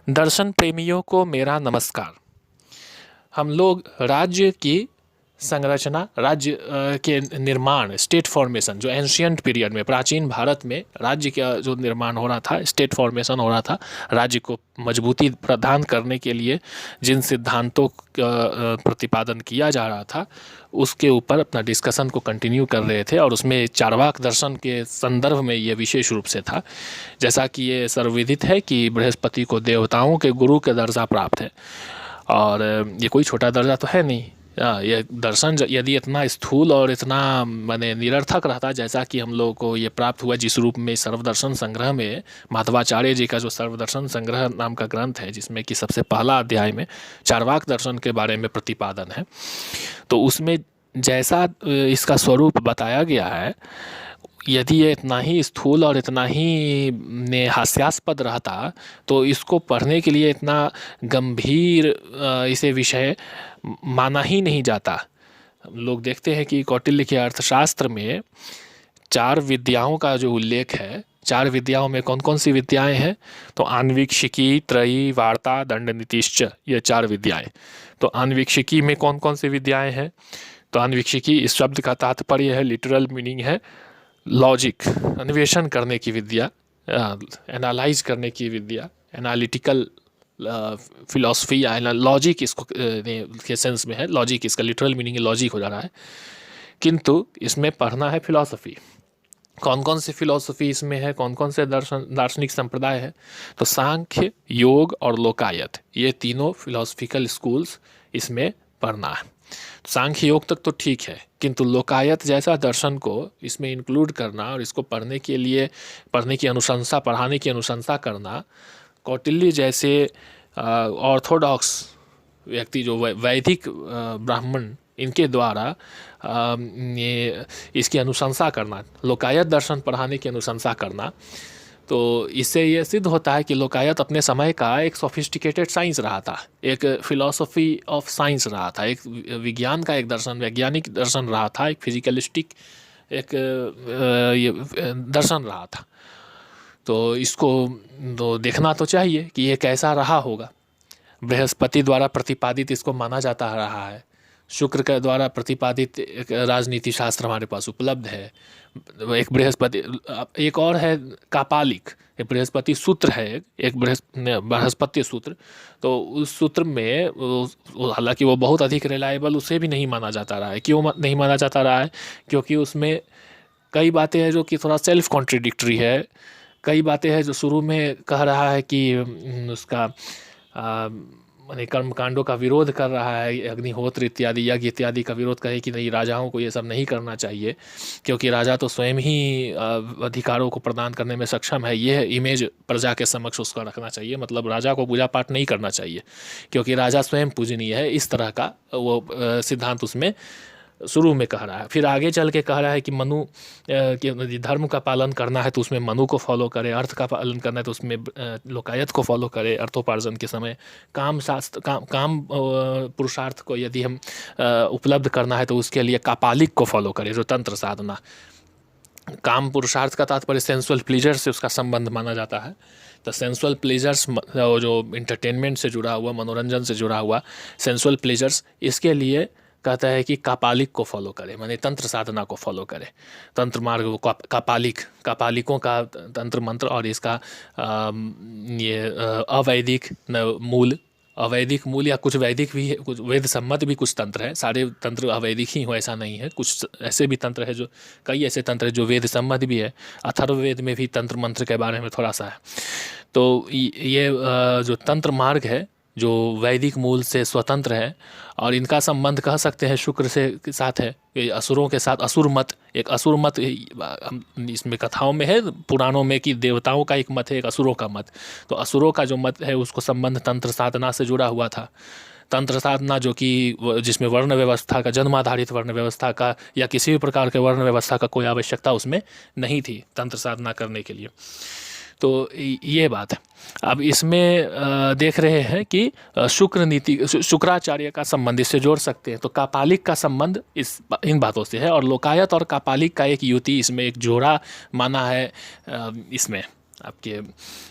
दर्शन प्रेमियों को मेरा नमस्कार। हम लोग राज्य की संरचना, राज्य के निर्माण, स्टेट फॉर्मेशन, जो एंशियंट पीरियड में, प्राचीन भारत में राज्य का जो निर्माण हो रहा था, स्टेट फॉर्मेशन हो रहा था, राज्य को मजबूती प्रदान करने के लिए जिन सिद्धांतों का प्रतिपादन किया जा रहा था, उसके ऊपर अपना डिस्कशन को कंटिन्यू कर रहे थे। और उसमें चार्वाक दर्शन के संदर्भ में ये विशेष रूप से था। जैसा कि ये सर्वविदित है कि बृहस्पति को देवताओं के गुरु के दर्जा प्राप्त है, और ये कोई छोटा दर्जा तो है नहीं। ये दर्शन यदि इतना स्थूल और इतना माने निरर्थक रहता, जैसा कि हम लोगों को ये प्राप्त हुआ जिस रूप में सर्वदर्शन संग्रह में, माधवाचार्य जी का जो सर्वदर्शन संग्रह नाम का ग्रंथ है, जिसमें कि सबसे पहला अध्याय में चार्वाक दर्शन के बारे में प्रतिपादन है, तो उसमें जैसा इसका स्वरूप बताया गया है, यदि ये इतना ही स्थूल और इतना ही हास्यास्पद रहता तो इसको पढ़ने के लिए इतना गंभीर इसे विषय माना ही नहीं जाता। लोग देखते हैं कि कौटिल्य के अर्थशास्त्र में 4 विद्याओं का जो उल्लेख है, 4 विद्याओं में कौन कौन सी विद्याएं हैं? तो आन्वीक्षिकी, त्रयी, वार्ता, दंड, नीतिश्च, ये 4 विद्याएं। तो आन्वीक्षिकी में कौन कौन सी विद्याएं हैं? तो आन्वीक्षिकी इस शब्द का तात्पर्य है, लिटरल मीनिंग है लॉजिक, अन्वेषण करने की विद्या, एनालाइज करने की विद्या, एनालिटिकल फिलॉसफी या लॉजिक इसको के सेंस में है। लॉजिक इसका लिटरल मीनिंग लॉजिक हो जा रहा है, किंतु इसमें पढ़ना है फिलॉसफी। कौन कौन सी फिलॉसफी इसमें है, कौन कौन से दार्शनिक संप्रदाय है? तो सांख्य, योग और लोकायत, ये तीनों फिलॉसफिकल स्कूल्स इसमें पढ़ना है। सांख्य योग तक तो ठीक है, किंतु लोकायत जैसा दर्शन को इसमें इंक्लूड करना और इसको पढ़ने के लिए, पढ़ने की अनुशंसा, पढ़ाने की अनुशंसा करना, कौटिल्य जैसे ऑर्थोडॉक्स व्यक्ति, जो वैदिक ब्राह्मण, इनके द्वारा ये इसकी अनुशंसा करना, लोकायत दर्शन पढ़ाने की अनुशंसा करना, तो इससे ये सिद्ध होता है कि लोकायत अपने समय का एक सोफिस्टिकेटेड साइंस रहा था, एक फिलॉसफी ऑफ साइंस रहा था, एक विज्ञान का एक दर्शन, वैज्ञानिक दर्शन रहा था, एक फिजिकलिस्टिक एक ये दर्शन रहा था। तो इसको तो देखना तो चाहिए कि ये कैसा रहा होगा। बृहस्पति द्वारा प्रतिपादित इसको माना जाता रहा है, शुक्र के द्वारा प्रतिपादित एक राजनीति शास्त्र हमारे पास उपलब्ध है। एक बृहस्पति, एक और है कापालिक, एक बृहस्पति सूत्र है, एक बृहस्पति सूत्र। तो उस सूत्र में हालांकि वो बहुत अधिक रिलायबल उसे भी नहीं माना जाता रहा है। क्यों नहीं माना जाता रहा है? क्योंकि उसमें कई बातें हैं जो कि थोड़ा सेल्फ कॉन्ट्रिडिक्टरी है। कई बातें हैं जो शुरू में कह रहा है कि उसका माने कर्मकांडों का विरोध कर रहा है, अग्निहोत्र इत्यादि, यज्ञ इत्यादि का विरोध करे कि नहीं, राजाओं को ये सब नहीं करना चाहिए, क्योंकि राजा तो स्वयं ही अधिकारों को प्रदान करने में सक्षम है। यह इमेज प्रजा के समक्ष उसका रखना चाहिए, मतलब राजा को पूजा पाठ नहीं करना चाहिए, क्योंकि राजा स्वयं पूजनीय है। इस तरह का वो सिद्धांत उसमें शुरू में कह रहा है। फिर आगे चल के कह रहा है कि मनु के धर्म का पालन करना है तो उसमें मनु को फॉलो करे, अर्थ का पालन करना है तो उसमें लोकायत को फॉलो करे अर्थोपार्जन के समय। काम शास्त्र, काम पुरुषार्थ को यदि हम उपलब्ध करना है तो उसके लिए कापालिक को फॉलो करे, जो तंत्र साधना। काम पुरुषार्थ का तात्पर्य सेंसुअल प्लीजर से उसका संबंध माना जाता है। तो सेंसुअल प्लेजर्स, जो इंटरटेनमेंट से जुड़ा हुआ, मनोरंजन से जुड़ा हुआ सेंसुअल प्लेजर्स, इसके लिए कहता है कि कापालिक को फॉलो करे, माने तंत्र साधना को फॉलो करे, तंत्र मार्ग को। कापालिकों का तंत्र मंत्र और इसका ये अवैदिक मूल, अवैदिक मूल या कुछ वैदिक भी है, कुछ वेद सम्मत भी कुछ तंत्र है। सारे तंत्र अवैदिक ही हो ऐसा नहीं है, कुछ ऐसे भी तंत्र है जो, कई ऐसे तंत्र है जो वेद सम्मत भी है। अथर्ववेद में भी तंत्र मंत्र के बारे में थोड़ा सा है। तो ये जो तंत्र मार्ग है, जो वैदिक मूल से स्वतंत्र है, और इनका संबंध कह सकते हैं शुक्र से के साथ है, ये असुरों के साथ। असुर मत, एक असुर मत इसमें कथाओं में है, पुराणों में, कि देवताओं का एक मत है, एक असुरों का मत। तो असुरों का जो मत है उसको संबंध तंत्र साधना से जुड़ा हुआ था। तंत्र साधना जो कि जिसमें वर्ण व्यवस्था का, जन्माधारित वर्ण व्यवस्था का या किसी भी प्रकार के वर्ण व्यवस्था का कोई आवश्यकता उसमें नहीं थी तंत्र साधना करने के लिए। तो ये बात है। अब इसमें देख रहे हैं कि शुक्र नीति, शुक्राचार्य का संबंध इससे जोड़ सकते हैं। तो कापालिक का संबंध इन बातों से है, और लोकायत और कापालिक का एक युति, इसमें एक जोड़ा माना है इसमें आपके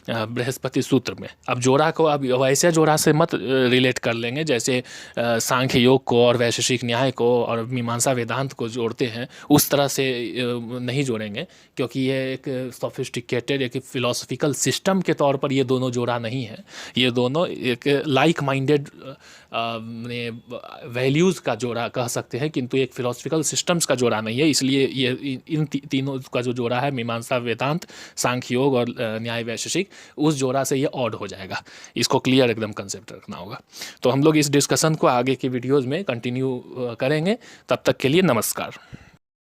बृहस्पति सूत्र में। अब जोड़ा को अब वैसे जोड़ा से मत रिलेट कर लेंगे जैसे सांख्य योग को और वैशेषिक न्याय को और मीमांसा वेदांत को जोड़ते हैं, उस तरह से नहीं जोड़ेंगे, क्योंकि ये एक सोफिस्टिकेटेड एक फिलोसफिकल सिस्टम के तौर पर ये दोनों जोड़ा नहीं है। ये दोनों एक लाइक माइंडेड वैल्यूज़ का जोड़ा कह सकते हैं, किंतु एक फिलोसफिकल सिस्टम्स का जोड़ा नहीं है। इसलिए ये इन तीनों का जो जोड़ा है, मीमांसा वेदांत, सांख्य योग और न्याय वैशेषिक, उस जोड़ा से ये ऑड हो जाएगा। इसको क्लियर एकदम कंसेप्ट रखना होगा। तो हम लोग इस डिस्कशन को आगे की वीडियोज़ में कंटिन्यू करेंगे। तब तक के लिए नमस्कार।